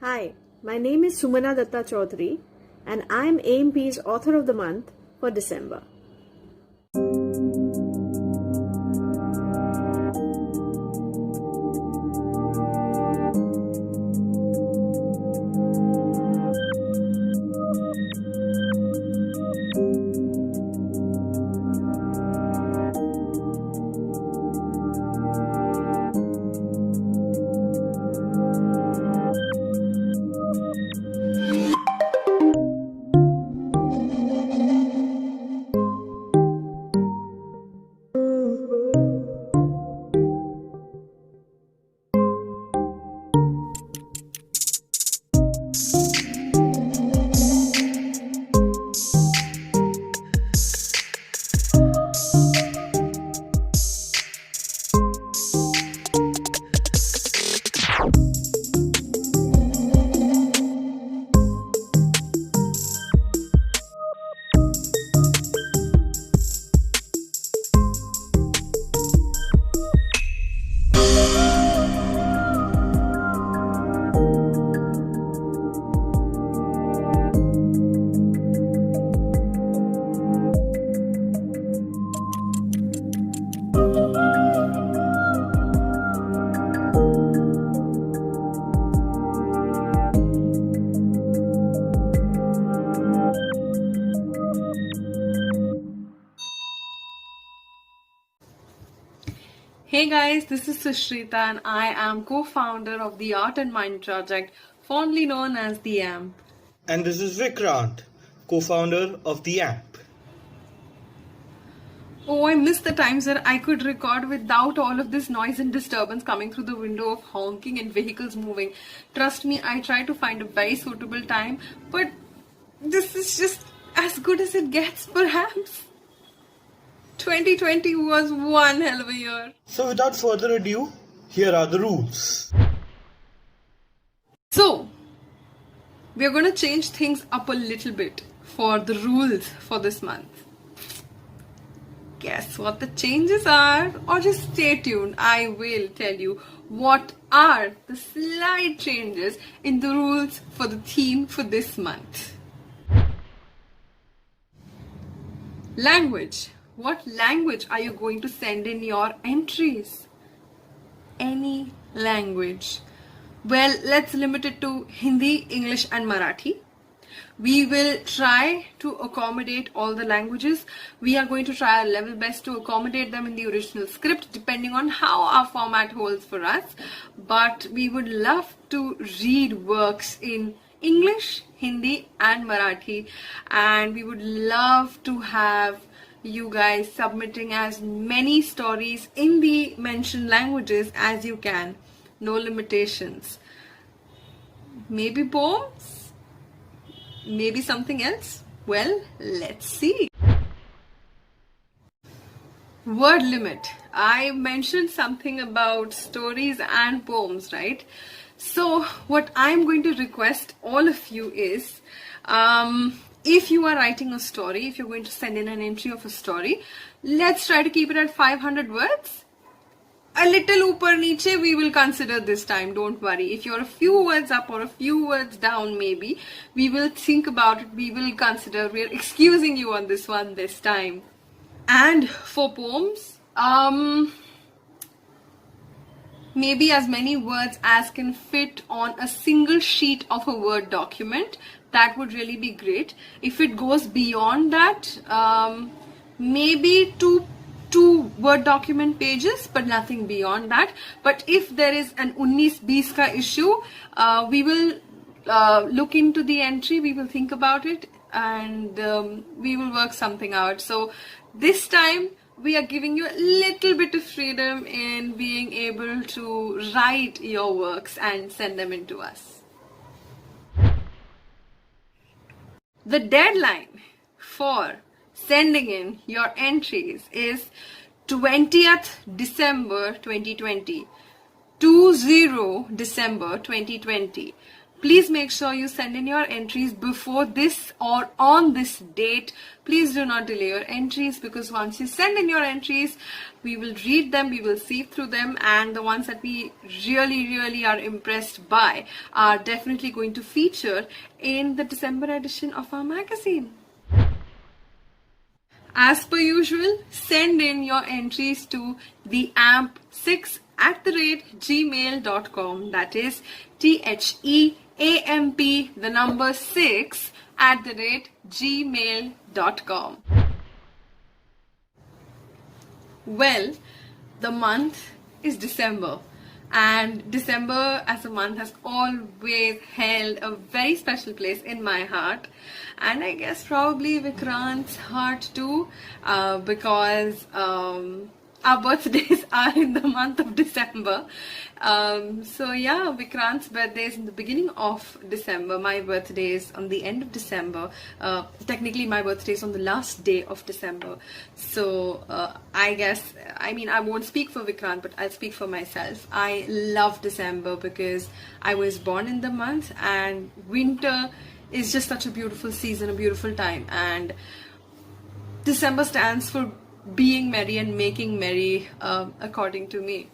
Hi, my name is Sumana Dutta Choudhary and I am AMP's Author of the Month for December. Hey guys, this is Sushrita and I am co-founder of the Art and Mind Project, fondly known as the AMP. And this is Vikrant, co-founder of the app. Oh, I miss the times where I could record without all of this noise and disturbance coming through the window of honking and vehicles moving. Trust me, I try to find a very suitable time, but this is just as good as it gets, perhaps. 2020 was one hell of a year. So without further ado, here are the rules. So, we're going to change things up a little bit for the rules for this month. Guess what the changes are? Or just stay tuned, I will tell you what are the slight changes in the rules for the theme for this month. Language. What language are you going to send in your entries? Any language. Well, let's limit it to Hindi, English and Marathi. We will try to accommodate all the languages. We are going to try our level best to accommodate them in the original script depending on how our format holds for us. But we would love to read works in English, Hindi and Marathi, and we would love to have you guys submitting as many stories in the mentioned languages as you can. No limitations. Maybe poems? Maybe something else? Well, let's see. Word limit. I mentioned something about stories and poems, right? So what I'm going to request all of you is, if you are writing a story, if you're going to send in an entry of a story, let's try to keep it at 500 words. A little upar niche we will consider this time, don't worry. If you're a few words up or a few words down, maybe we will think about it, we will consider, we're excusing you on this one this time. And for poems, maybe as many words as can fit on a single sheet of a Word document. That would really be great. If it goes beyond that, maybe two Word document pages, but nothing beyond that. But if there is an 19-20 ka issue, we will look into the entry, we will think about it, and we will work something out. So this time we are giving you a little bit of freedom in being able to write your works and send them in to us. The deadline for sending in your entries is 20th December 2020. 20 December 2020. Please make sure you send in your entries before this or on this date. Please do not delay your entries, because once you send in your entries, we will read them, we will sieve through them, and the ones that we really are impressed by are definitely going to feature in the December edition of our magazine. As per usual, send in your entries to the amp6@gmail.com. That is THEAMP, the number 6@gmail.com. Well, the month is December, and December as a month has always held a very special place in my heart, and I guess probably Vikrant's heart too, because our birthdays are in the month of December. So yeah, Vikrant's birthday is in the beginning of December. My birthday is on the end of December. Technically, my birthday is on the last day of December. So I guess, I mean, I won't speak for Vikrant, but I'll speak for myself. I love December because I was born in the month, and winter is just such a beautiful season, a beautiful time, and December stands for being merry and making merry, according to me.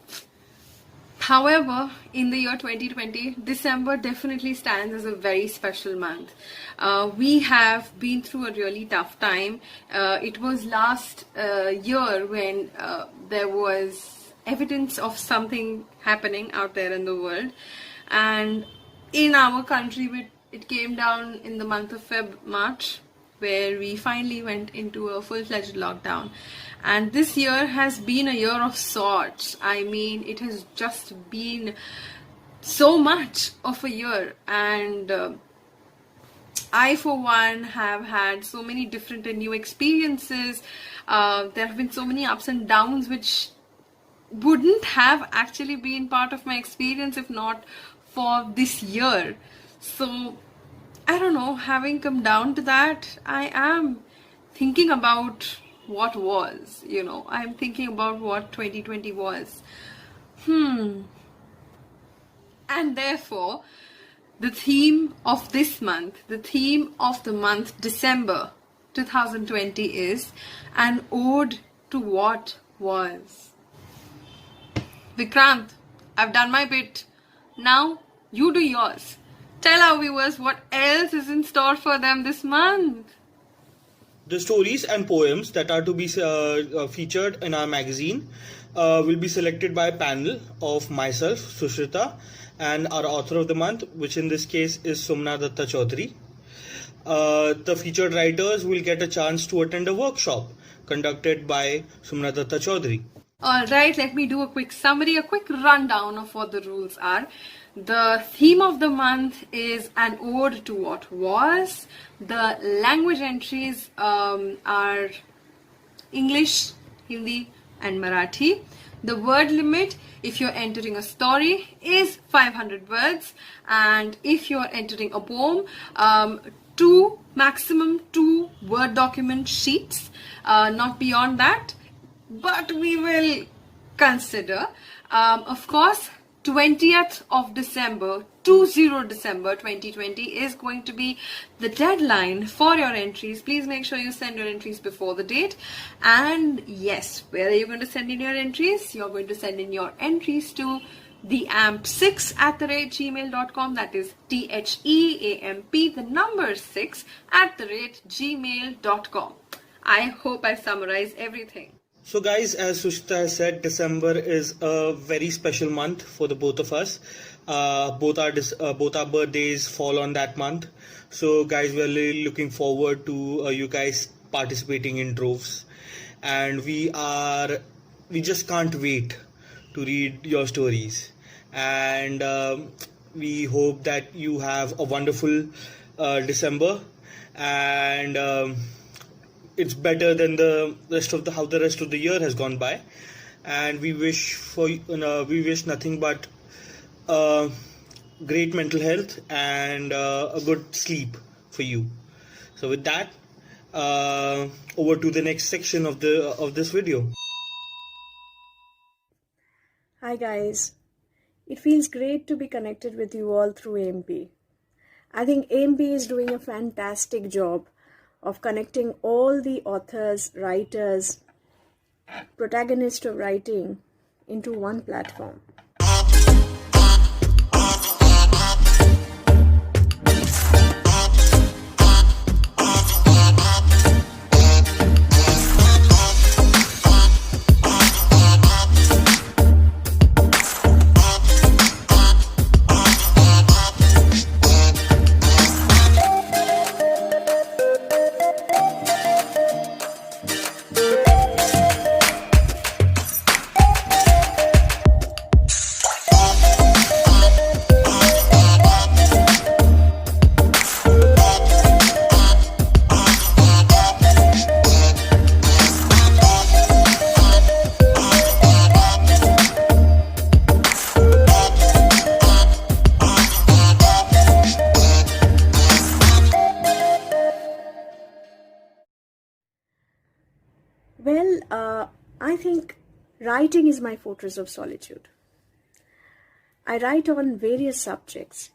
However, in the year 2020, December definitely stands as a very special month. We have been through a really tough time. It was last year when there was evidence of something happening out there in the world, and in our country it came down in the month of March, where we finally went into a full-fledged lockdown. And this year has been a year of sorts. I mean, it has just been so much of a year, and I for one have had so many different and new experiences. There have been so many ups and downs which wouldn't have actually been part of my experience if not for this year. So I don't know, having come down to that, I am thinking about what was, I'm thinking about what 2020 was. And therefore, the theme of this month, the theme of the month December 2020 is an ode to what was. Vikrant, I've done my bit. Now you do yours. Tell our viewers what else is in store for them this month. The stories and poems that are to be featured in our magazine will be selected by a panel of myself, Sushrita, and our author of the month, which in this case is Sumana Dutta Choudhary. The featured writers will get a chance to attend a workshop conducted by Sumana Dutta Choudhary. Alright, let me do a quick summary, a quick rundown of what the rules are. The theme of the month is an ode to what was. The language entries are English, Hindi and Marathi. The word limit, if you're entering a story, is 500 words, and if you're entering a poem, maximum two Word document sheets, not beyond that. But we will consider, of course, 20th of December, 2020 is going to be the deadline for your entries. Please make sure you send your entries before the date. And yes, where are you going to send in your entries? You're going to send in your entries to the amp6@gmail.com. That is THEAMP, the number 6@gmail.com. I hope I summarize everything. So guys, as Sushita has said, December is a very special month for the both of us. Both our birthdays fall on that month. So guys, we're really looking forward to you guys participating in droves. And we just can't wait to read your stories. And we hope that you have a wonderful December. And it's better than how the rest of the year has gone by, and we wish nothing but great mental health and a good sleep for you. So with that, over to the next section of this video. Hi guys, it feels great to be connected with you all through AMP. I think AMP is doing a fantastic job of connecting all the authors, writers, protagonists of writing into one platform. Well, I think writing is my fortress of solitude. I write on various subjects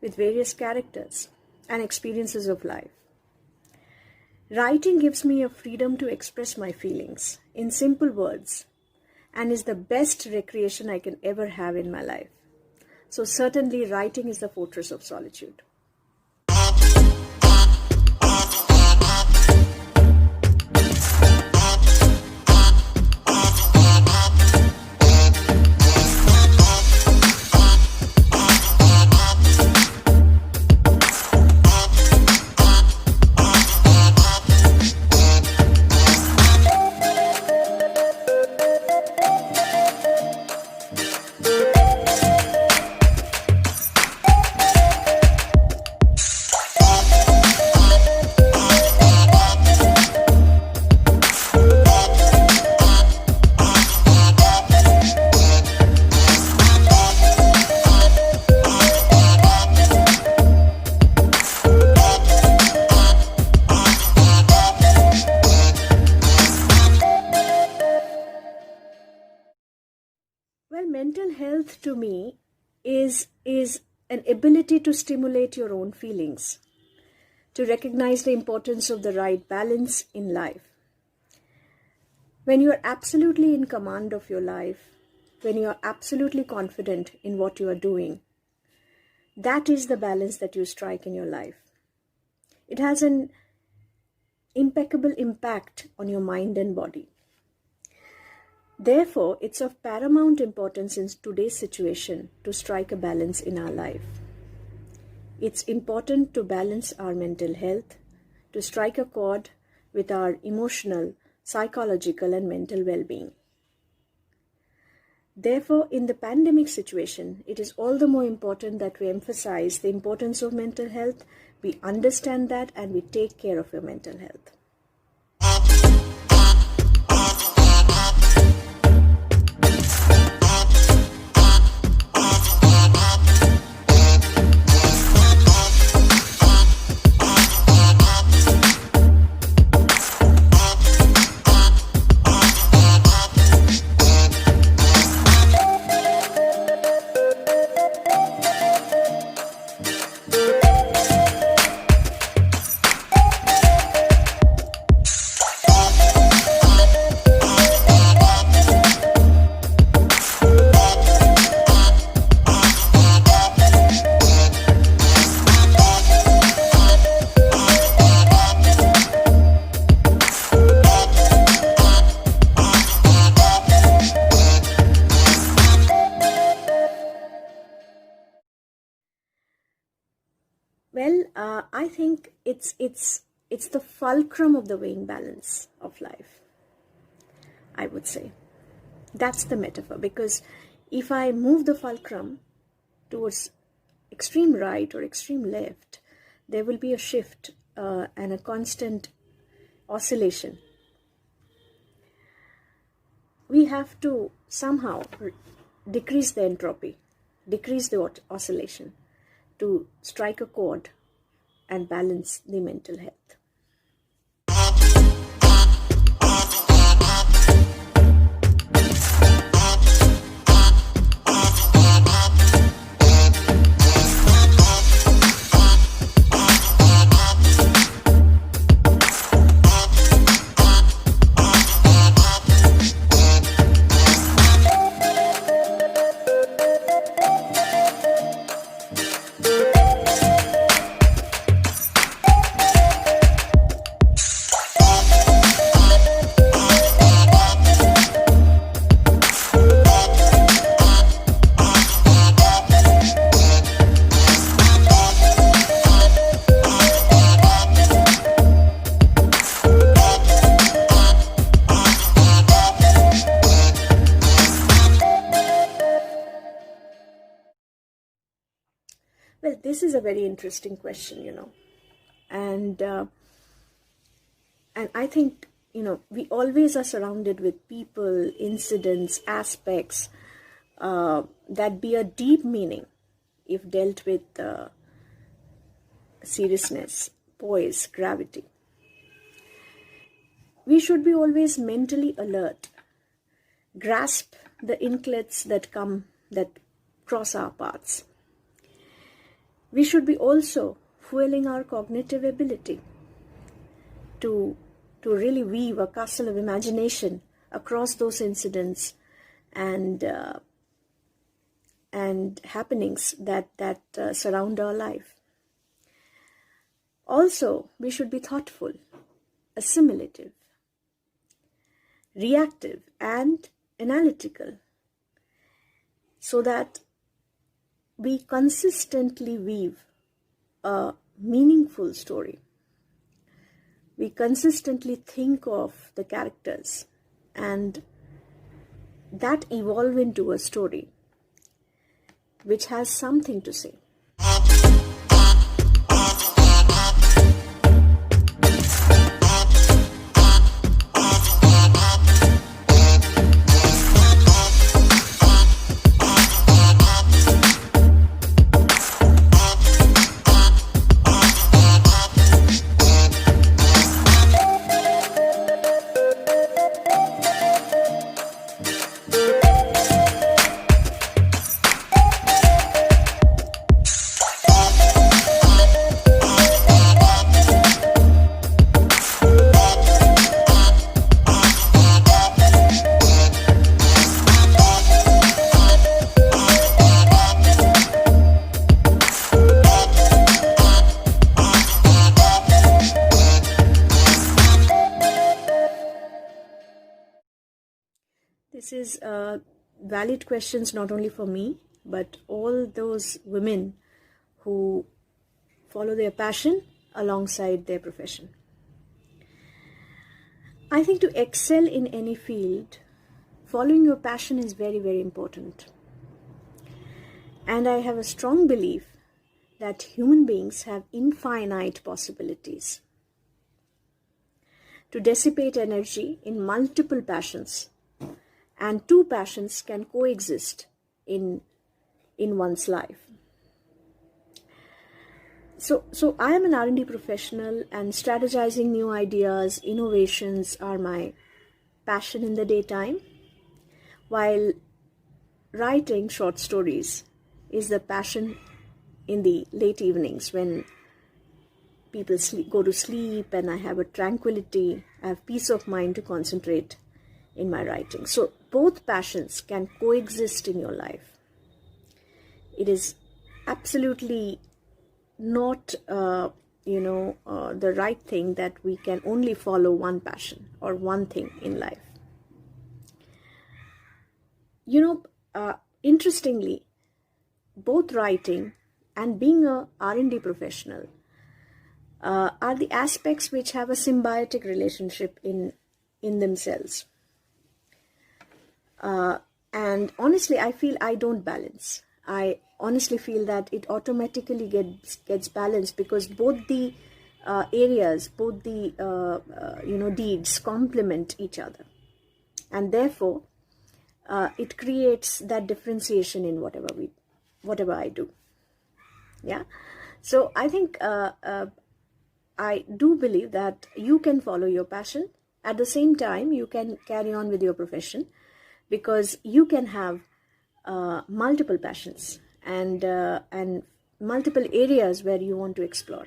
with various characters and experiences of life. Writing gives me a freedom to express my feelings in simple words and is the best recreation I can ever have in my life. So certainly writing is the fortress of solitude. Well, mental health to me is an ability to stimulate your own feelings, to recognize the importance of the right balance in life. When you are absolutely in command of your life, when you are absolutely confident in what you are doing, that is the balance that you strike in your life. It has an impeccable impact on your mind and body. Therefore, it's of paramount importance in today's situation to strike a balance in our life. It's important to balance our mental health, to strike a chord with our emotional, psychological, and mental well-being. Therefore, in the pandemic situation, it is all the more important that we emphasize the importance of mental health, we understand that, and we take care of your mental health. Well, I think it's the fulcrum of the weighing balance of life, I would say. That's the metaphor, because if I move the fulcrum towards extreme right or extreme left, there will be a shift and a constant oscillation. We have to somehow decrease the entropy, decrease the oscillation, to strike a chord and balance the mental health. this is a very interesting question, and I think, we always are surrounded with people, incidents, aspects that bear deep meaning if dealt with seriousness, poise, gravity. We should be always mentally alert, grasp the inklets that cross our paths. We should be also fueling our cognitive ability to really weave a castle of imagination across those incidents and happenings that surround our life. Also, we should be thoughtful, assimilative, reactive, and analytical, so that we consistently weave a meaningful story. We consistently think of the characters and that evolve into a story which has something to say. This is valid questions not only for me, but all those women who follow their passion alongside their profession. I think to excel in any field, following your passion is very, very important. And I have a strong belief that human beings have infinite possibilities to dissipate energy in multiple passions, and two passions can coexist in one's life. So I am an R&D professional, and strategizing new ideas, innovations are my passion in the daytime, while writing short stories is the passion in the late evenings when people go to sleep and I have a tranquility, I have peace of mind to concentrate in my writing. So both passions can coexist in your life. It is absolutely not the right thing that we can only follow one passion or one thing in life. Interestingly, both writing and being a R&D professional are the aspects which have a symbiotic relationship in themselves. And honestly, I feel I don't balance. I honestly feel that it automatically gets balanced, because both the areas, both the deeds complement each other, and therefore it creates that differentiation in whatever I do. Yeah. So I think I do believe that you can follow your passion. At the same time, you can carry on with your profession, because you can have multiple passions and multiple areas where you want to explore.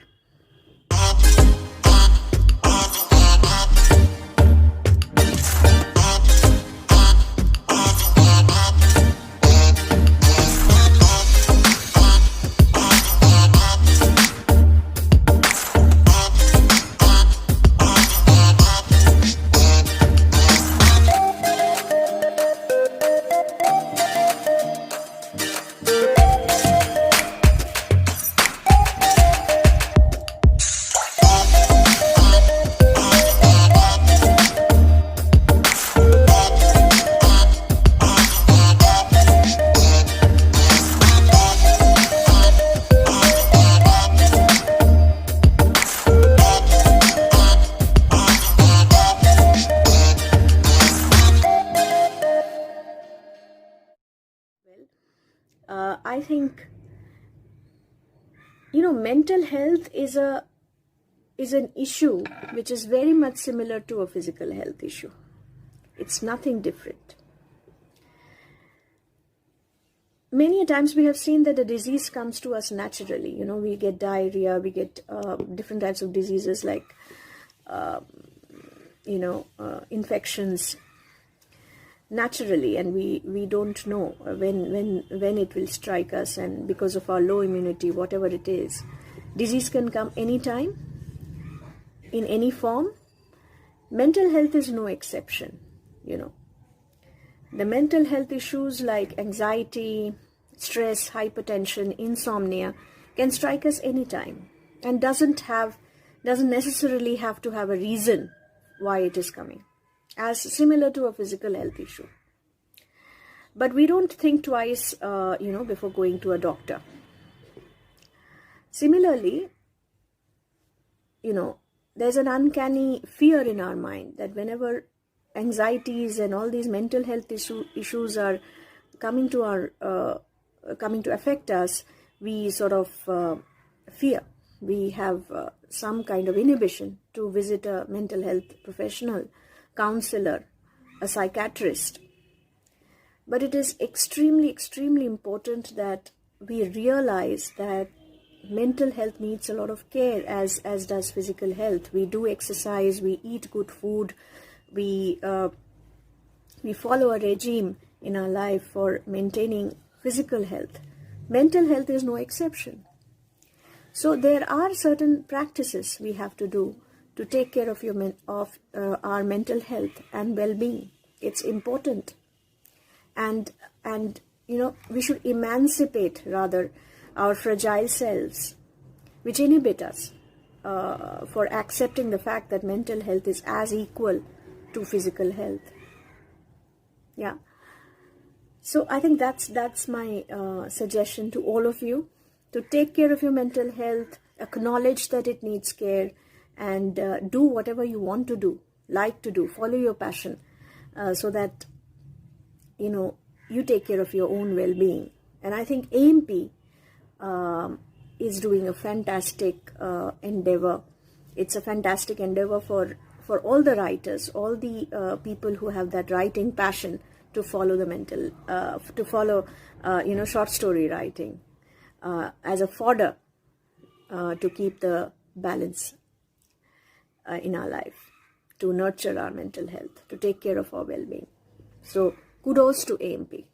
I think, mental health is an issue which is very much similar to a physical health issue. It's nothing different. Many a times we have seen that the disease comes to us naturally. We get diarrhea, we get different types of diseases like, infections naturally, and we don't know when it will strike us, and because of our low immunity, whatever it is, disease can come anytime, in any form. Mental health is no exception. The mental health issues like anxiety, stress, hypertension, insomnia can strike us anytime, and doesn't necessarily have to have a reason why it is coming, as similar to a physical health issue. But we don't think twice, before going to a doctor. Similarly, there's an uncanny fear in our mind that whenever anxieties and all these mental health issues are coming to affect us, we sort of fear. We have some kind of inhibition to visit a mental health professional, counselor, a psychiatrist. But it is extremely, extremely important that we realize that mental health needs a lot of care, as does physical health. We do exercise, we eat good food, we follow a regime in our life for maintaining physical health. Mental health is no exception. So there are certain practices we have to do to take care of our mental health and well-being. It's important, and we should emancipate rather our fragile selves, which inhibit us for accepting the fact that mental health is as equal to physical health. Yeah. So I think that's my suggestion to all of you, to take care of your mental health, acknowledge that it needs care, and do whatever you want to do, like to do, follow your passion, so that you take care of your own well-being. And I think AMP is doing a fantastic endeavor. It's a fantastic endeavor for all the writers, all the people who have that writing passion to follow short story writing as a fodder to keep the balance in our life, to nurture our mental health, to take care of our well-being. So kudos to AMP.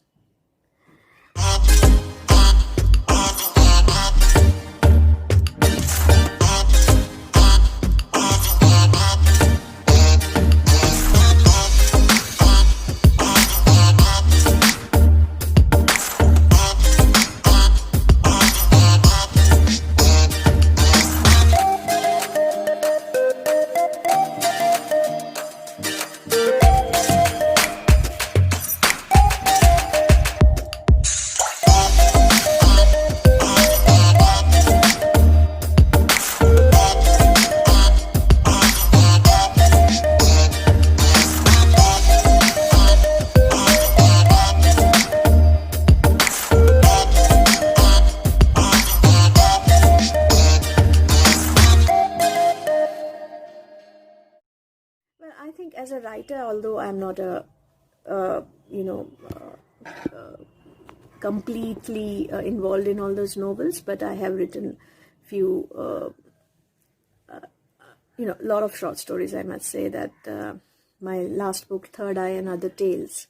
As a writer, although I'm not completely involved in all those novels, but I have written few, lot of short stories. I must say that my last book, Third Eye and Other Tales,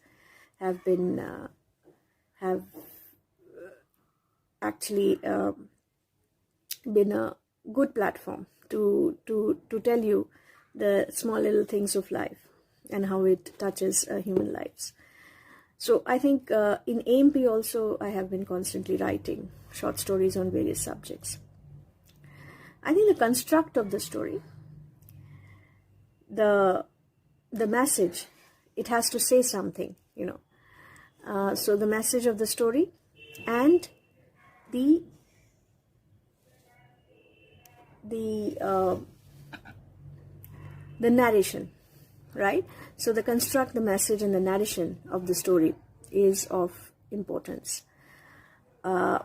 have actually been a good platform to tell you the small little things of life and how it touches human lives. So I think in AMP also I have been constantly writing short stories on various subjects. I think the construct of the story, the message, it has to say something, so the message of the story and the narration, right? So the construct, the message, and the narration of the story is of importance. I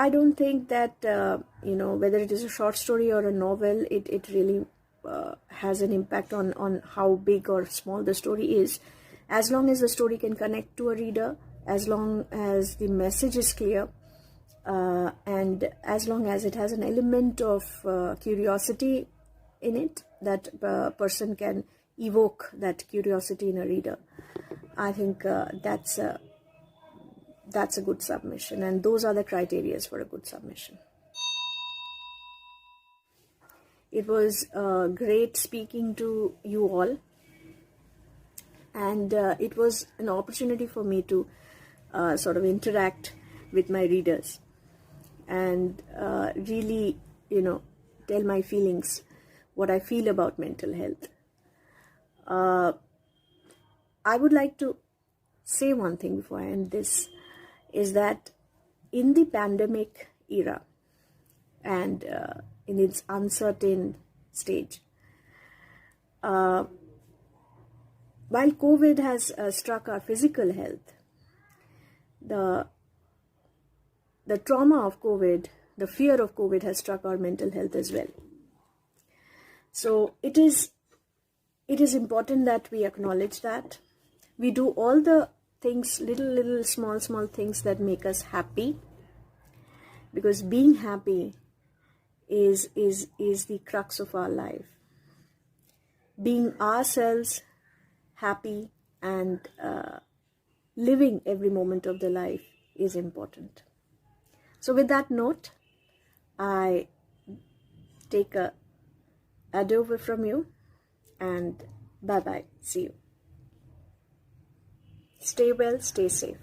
don't think that, whether it is a short story or a novel, it really has an impact on how big or small the story is. As long as the story can connect to a reader, as long as the message is clear, and as long as it has an element of curiosity in it, that person can evoke that curiosity in a reader, I think that's a good submission, and those are the criteria for a good submission. It was great speaking to you all, and it was an opportunity for me to sort of interact with my readers and really, tell my feelings, what I feel about mental health. I would like to say one thing before I end this, is that in the pandemic era and in its uncertain stage, while COVID has struck our physical health, the trauma of COVID, the fear of COVID has struck our mental health as well. So it is important that we acknowledge that. We do all the things, little small things that make us happy, because being happy is the crux of our life. Being ourselves, happy, and living every moment of the life is important. So with that note, I take a adieu from you, and bye-bye. See you. Stay well, stay safe.